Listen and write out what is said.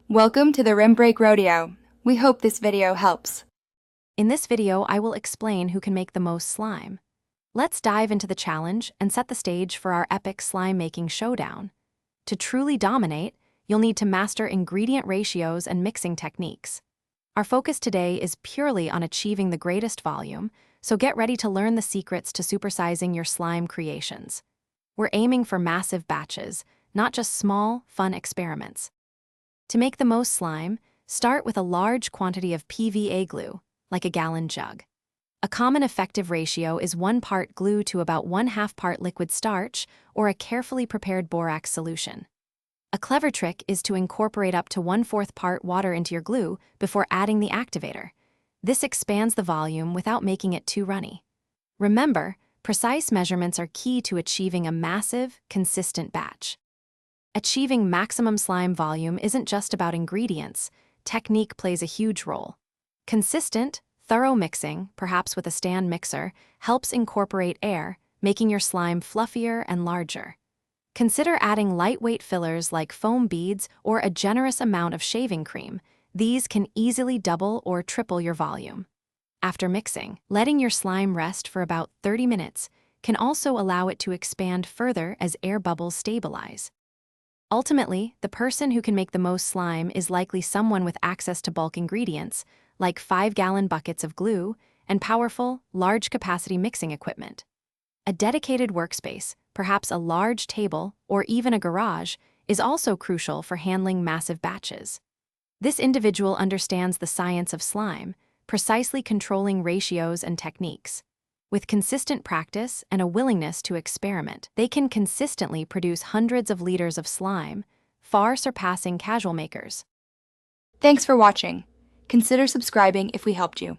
Welcome to the Rim Break Rodeo. We hope this video helps. In this video, I will explain who can make the most slime. Let's dive into the challenge and set the stage for our epic slime-making showdown. To truly dominate, you'll need to master ingredient ratios and mixing techniques. Our focus today is purely on achieving the greatest volume, so get ready to learn the secrets to supersizing your slime creations. We're aiming for massive batches, not just small, fun experiments. To make the most slime, start with a large quantity of PVA glue, like a gallon jug. A common effective ratio is 1 part glue to about 1/2 part liquid starch or a carefully prepared borax solution. A clever trick is to incorporate up to 1/4 part water into your glue before adding the activator. This expands the volume without making it too runny. Remember, precise measurements are key to achieving a massive, consistent batch. Achieving maximum slime volume isn't just about ingredients. Technique plays a huge role. Consistent, thorough mixing, perhaps with a stand mixer, helps incorporate air, making your slime fluffier and larger. Consider adding lightweight fillers like foam beads or a generous amount of shaving cream. These can easily double or triple your volume. After mixing, letting your slime rest for about 30 minutes can also allow it to expand further as air bubbles stabilize. Ultimately, the person who can make the most slime is likely someone with access to bulk ingredients, like 5-gallon buckets of glue and powerful, large-capacity mixing equipment. A dedicated workspace, perhaps a large table or even a garage, is also crucial for handling massive batches. This individual understands the science of slime, precisely controlling ratios and techniques. With consistent practice and a willingness to experiment, they can consistently produce hundreds of liters of slime, far surpassing casual makers. Thanks for watching. Consider subscribing if we helped you.